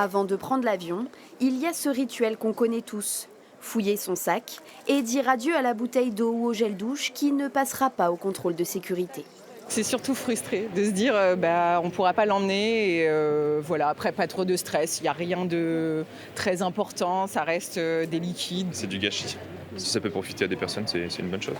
Avant de prendre l'avion, il y a ce rituel qu'on connaît tous. Fouiller son sac et dire adieu à la bouteille d'eau ou au gel douche qui ne passera pas au contrôle de sécurité. C'est surtout frustré de se dire on ne pourra pas l'emmener et voilà, après pas trop de stress, il n'y a rien de très important, ça reste des liquides. C'est du gâchis. Si ça peut profiter à des personnes, c'est une bonne chose.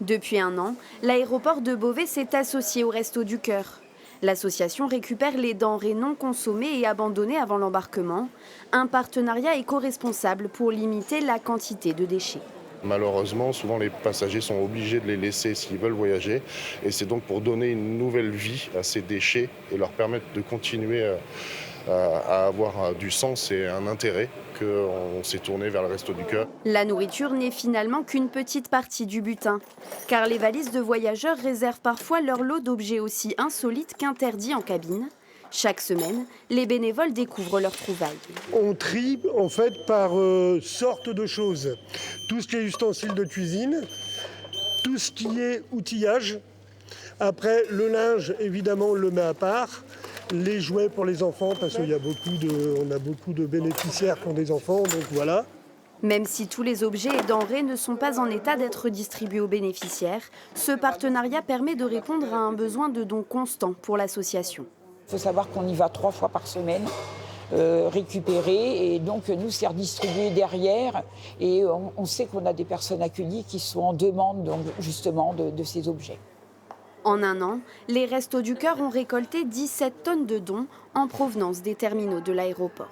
Depuis 1 an, l'aéroport de Beauvais s'est associé au Restos du Cœur. L'association récupère les denrées non consommées et abandonnées avant l'embarquement. Un partenariat éco-responsable pour limiter la quantité de déchets. Malheureusement, souvent les passagers sont obligés de les laisser s'ils veulent voyager. Et c'est donc pour donner une nouvelle vie à ces déchets et leur permettre de continuer à avoir du sens et un intérêt qu'on s'est tourné vers le Resto du Cœur. La nourriture n'est finalement qu'une petite partie du butin, car les valises de voyageurs réservent parfois leur lot d'objets aussi insolites qu'interdits en cabine. Chaque semaine, les bénévoles découvrent leurs trouvailles. On trie en fait par sorte de choses. Tout ce qui est ustensiles de cuisine, tout ce qui est outillage. Après, le linge, évidemment, on le met à part. Les jouets pour les enfants, parce qu'on a beaucoup de bénéficiaires qui ont des enfants, donc voilà. Même si tous les objets et denrées ne sont pas en état d'être distribués aux bénéficiaires, ce partenariat permet de répondre à un besoin de dons constants pour l'association. Il faut savoir qu'on y va 3 fois par semaine récupérer et donc nous c'est redistribué derrière et on sait qu'on a des personnes accueillies qui sont en demande donc, justement de ces objets. En 1 an, les Restos du Cœur ont récolté 17 tonnes de dons en provenance des terminaux de l'aéroport.